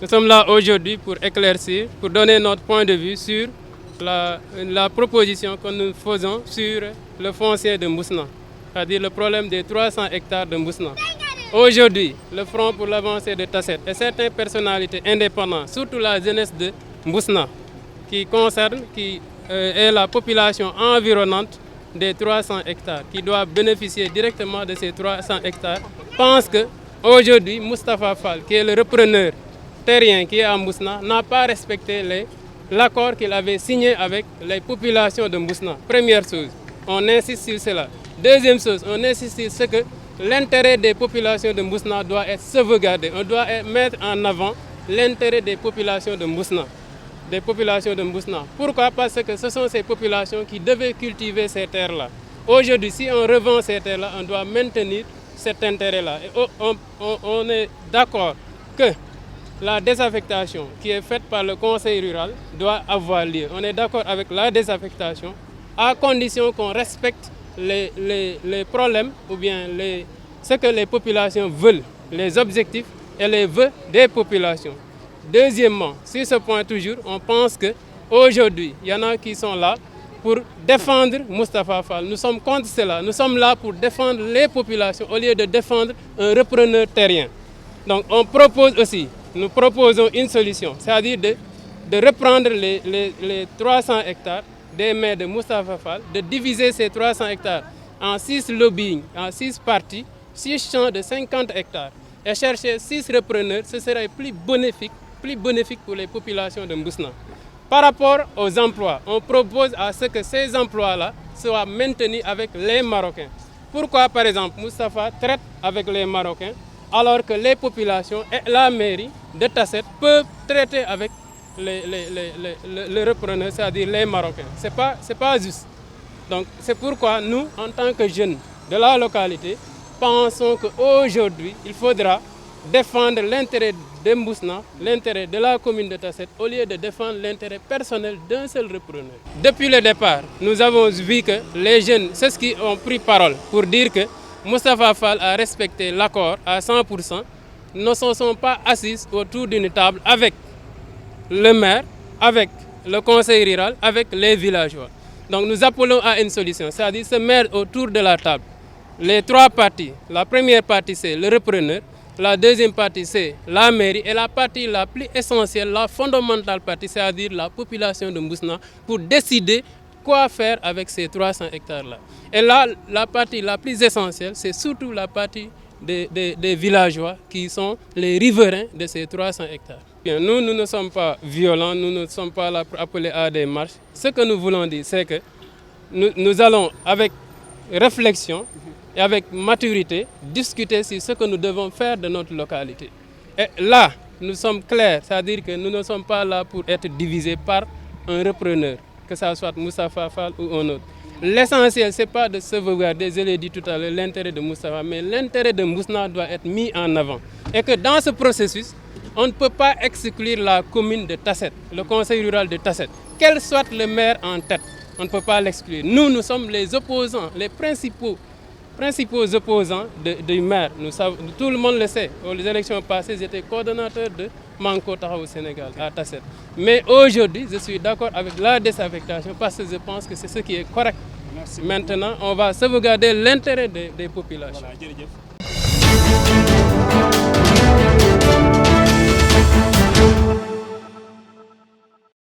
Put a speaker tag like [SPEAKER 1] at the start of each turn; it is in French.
[SPEAKER 1] Nous sommes là aujourd'hui pour éclaircir, pour donner notre point de vue sur la proposition que nous faisons sur le foncier de Mbousna, c'est-à-dire le problème des 300 hectares de Mbousna. Aujourd'hui, le Front pour l'avancée de Tasset et certaines personnalités indépendantes, surtout la jeunesse de Mbousna, qui est la population environnante des 300 hectares, qui doit bénéficier directement de ces 300 hectares, pensent qu'aujourd'hui, Moustapha Fall, qui est le repreneur terrien qui est à Mbousna, n'a pas respecté l'accord qu'il avait signé avec les populations de Mbousna. Première chose, on insiste sur cela. Deuxième chose, on insiste sur ce que l'intérêt des populations de Mbousna doit être sauvegardé. On doit mettre en avant l'intérêt des populations de Mbousna. Pourquoi? Parce que ce sont ces populations qui devaient cultiver ces terres-là. Aujourd'hui, si on revend ces terres-là, on doit maintenir cet intérêt-là. On est d'accord que la désaffectation qui est faite par le conseil rural doit avoir lieu. On est d'accord avec la désaffectation à condition qu'on respecte les problèmes ou bien ce que les populations veulent, les objectifs et les vœux des populations. Deuxièmement, sur ce point toujours, on pense qu'aujourd'hui, il y en a qui sont là pour défendre Moustapha Fall. Nous sommes contre cela. Nous sommes là pour défendre les populations au lieu de défendre un repreneur terrien. Donc nous proposons une solution, c'est-à-dire de reprendre les 300 hectares des mains de Moustapha Fall, de diviser ces 300 hectares en 6 lobbying, en 6 parties, 6 champs de 50 hectares et chercher 6 repreneurs, ce serait plus bénéfique pour les populations de Mbousna. Par rapport aux emplois, on propose à ce que ces emplois-là soient maintenus avec les Marocains. Pourquoi, par exemple, Moustapha traite avec les Marocains alors que les populations et la mairie de Tasset peuvent traiter avec les repreneurs, c'est-à-dire les Marocains. Ce n'est pas juste. Donc c'est pourquoi nous, en tant que jeunes de la localité, pensons qu'aujourd'hui, il faudra défendre l'intérêt de Mbousna, l'intérêt de la commune de Tasset, au lieu de défendre l'intérêt personnel d'un seul repreneur. Depuis le départ, nous avons vu que les jeunes, c'est ce qui ont pris parole pour dire que Moustapha Fall a respecté l'accord à 100%, ne se sont pas assis autour d'une table avec le maire, avec le conseil rural, avec les villageois. Donc nous appelons à une solution, c'est-à-dire se mettre autour de la table. Les 3 parties, la première partie c'est le repreneur, la deuxième partie c'est la mairie et la partie la plus essentielle, la fondamentale partie, c'est-à-dire la population de Mbousna, pour décider quoi faire avec ces 300 hectares-là. Et là, la partie la plus essentielle, c'est surtout la partie des villageois qui sont les riverains de ces 300 hectares. Bien, nous ne sommes pas violents, nous ne sommes pas là pour appeler à des marches. Ce que nous voulons dire, c'est que nous allons, avec réflexion et avec maturité, discuter sur ce que nous devons faire de notre localité. Et là, nous sommes clairs, c'est-à-dire que nous ne sommes pas là pour être divisés par un repreneur, que ce soit Moustapha Fall ou un autre. L'essentiel, ce n'est pas de sauvegarder, je l'ai dit tout à l'heure, l'intérêt de Moustapha, mais l'intérêt de Mbousna doit être mis en avant. Et que dans ce processus, on ne peut pas exclure la commune de Tasset, le conseil rural de Tasset. Quel soit le maire en tête, on ne peut pas l'exclure. Nous sommes les opposants, les principaux opposants du maire. Tout le monde le sait. Aux élections passées, j'étais coordonnateur de Manko Taha au Sénégal, à Tasset. Mais aujourd'hui, je suis d'accord avec la désaffectation parce que je pense que c'est ce qui est correct. Merci. Maintenant, on va sauvegarder l'intérêt des populations. Voilà,